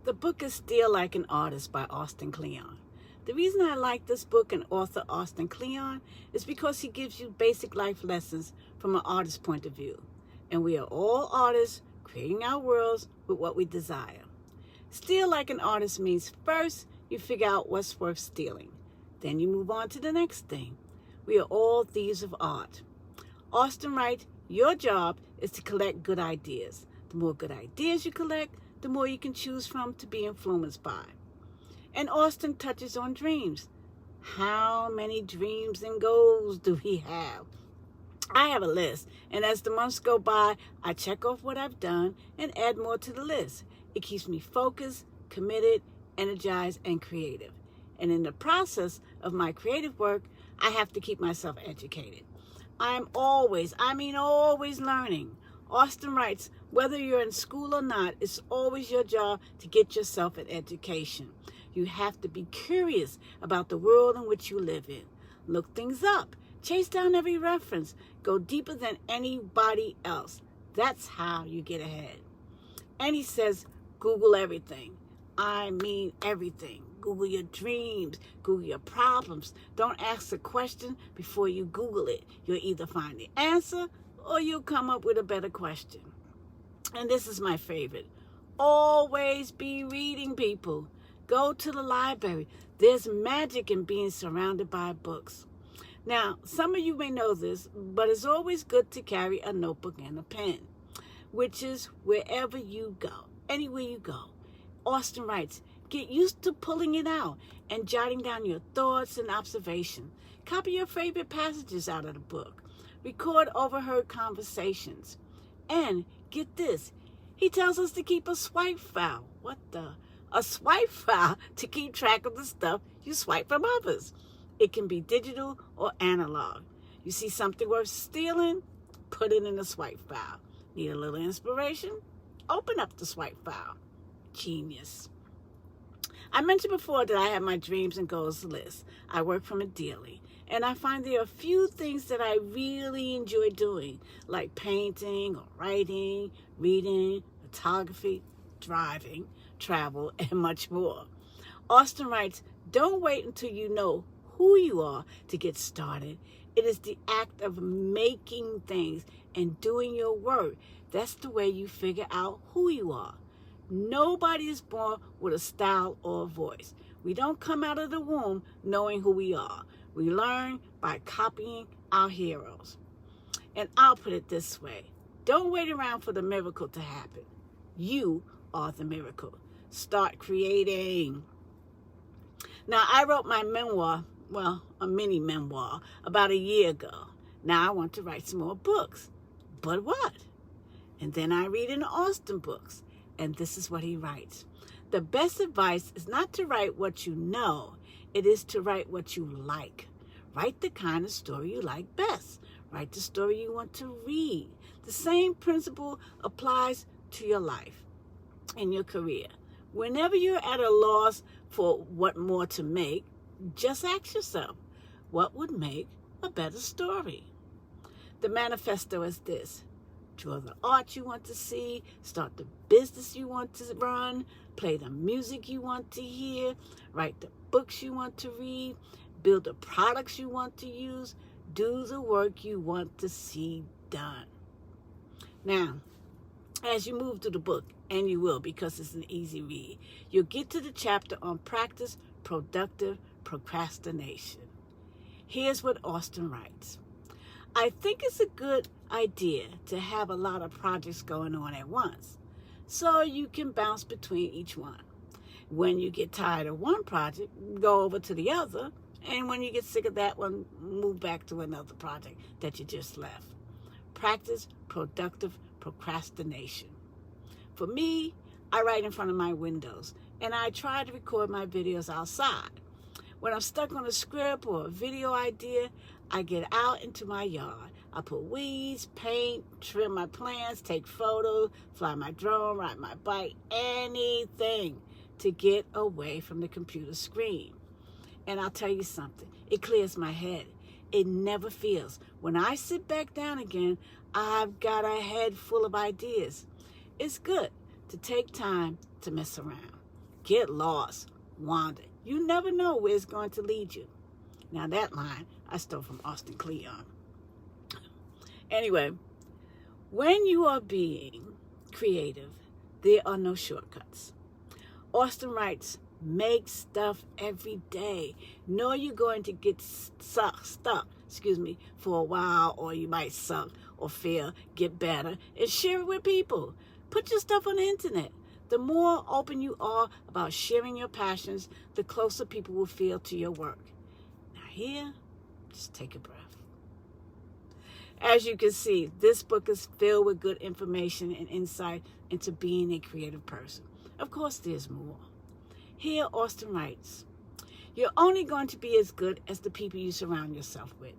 The book is Still Like an Artist by Kleon. The reason I like this book and author Kleon is because he gives you basic life lessons from an artist's point of view. And we are all artists creating our worlds with what we desire. Steal like an artist means first you figure out what's worth stealing. Then you move on to the next thing. We are all thieves of art. Austin writes, your job is to collect good ideas. The more good ideas you collect, the more you can choose from to be influenced by. And Austin touches on dreams. How many dreams and goals do we have? I have a list, and as the months go by, I check off what I've done and add more to the list. It keeps me focused, committed, energized, and creative. And in the process of my creative work, I have to keep myself educated. I'm always learning. Austin writes, whether you're in school or not, it's always your job to get yourself an education. You have to be curious about the world in which you live in. Look things up. Chase down every reference. Go deeper than anybody else. That's how you get ahead. And he says, Google everything. I mean everything. Google your dreams. Google your problems. Don't ask a question before you Google it. You'll either find the answer or you'll come up with a better question. And this is my favorite. Always be reading, people. Go to the library. There's magic in being surrounded by books. Now, some of you may know this, but it's always good to carry a notebook and a pen, which is wherever you go, anywhere you go. Austin writes, get used to pulling it out and jotting down your thoughts and observations. Copy your favorite passages out of the book. Record overheard conversations. And get this, he tells us to keep a swipe file. A swipe file to keep track of the stuff you swipe from others. It can be digital or analog. You see something worth stealing? Put it in a swipe file. Need a little inspiration? Open up the swipe file. Genius. I mentioned before that I have my dreams and goals list. I work from it daily. And I find there are a few things that I really enjoy doing, like painting or writing, reading, photography, driving, travel, and much more. Austin writes, don't wait until you know who you are to get started. It is the act of making things and doing your work. That's the way you figure out who you are. Nobody is born with a style or a voice. We don't come out of the womb knowing who we are. We learn by copying our heroes. And I'll put it this way. Don't wait around for the miracle to happen. You are the miracle. Start creating. Now, I wrote my memoir, a mini memoir, about a year ago. Now I want to write some more books. But what? And then I read in Austin books. And this is what he writes. The best advice is not to write what you know. It is to write what you like. Write the kind of story you like best. Write the story you want to read. The same principle applies to your life and your career. Whenever you're at a loss for what more to make, just ask yourself, what would make a better story? The manifesto is this. Draw the art you want to see, start the business you want to run, play the music you want to hear, write the books you want to read, build the products you want to use, do the work you want to see done. Now, as you move through the book, and you will because it's an easy read, you'll get to the chapter on practice productive procrastination. Here's what Austin writes. I think it's a good idea to have a lot of projects going on at once, so you can bounce between each one. When you get tired of one project, go over to the other, and when you get sick of that one, move back to another project that you just left. Practice productive procrastination. For me, I write in front of my windows, and I try to record my videos outside. When I'm stuck on a script or a video idea, I get out into my yard. I put weeds, paint, trim my plants, take photos, fly my drone, ride my bike, anything to get away from the computer screen. And I'll tell you something, it clears my head. It never feels. When I sit back down again, I've got a head full of ideas. It's good to take time to mess around. Get lost, wander. You never know where it's going to lead you. Now that line I stole from Austin Kleon. Anyway, when you are being creative, there are no shortcuts. Austin writes, make stuff every day. Know you're going to get stuck, for a while, or you might suck or fail, get better, and share it with people. Put your stuff on the internet. The more open you are about sharing your passions, the closer people will feel to your work. Now here, just take a breath. As you can see, this book is filled with good information and insight into being a creative person. Of course, there's more. Here, Austin writes, you're only going to be as good as the people you surround yourself with.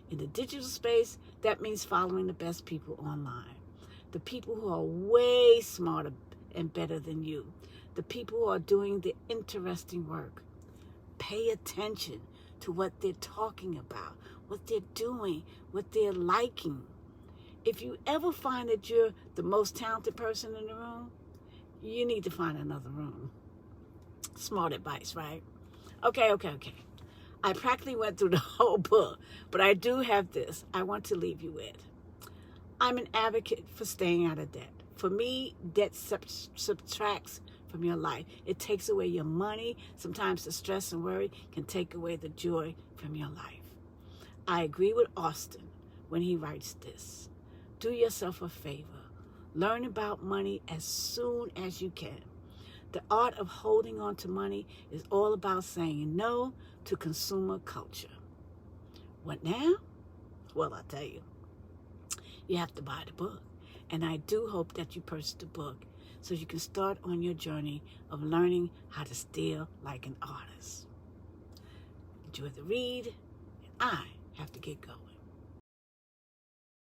In the digital space, that means following the best people online. The people who are way smarter and better than you. The people who are doing the interesting work. Pay attention to what they're talking about, what they're doing, what they're liking. If you ever find that you're the most talented person in the room, you need to find another room. Smart advice, right? Okay. I practically went through the whole book, but I do have this I want to leave you with. I'm an advocate for staying out of debt. For me, debt subtracts from your life. It takes away your money. Sometimes the stress and worry can take away the joy from your life. I agree with Austin when he writes this. Do yourself a favor. Learn about money as soon as you can. The art of holding on to money is all about saying no to consumer culture. What now? Well, I'll tell you. You have to buy the book. And I do hope that you purchase the book so you can start on your journey of learning how to steal like an artist. Enjoy the read, and I have to get going.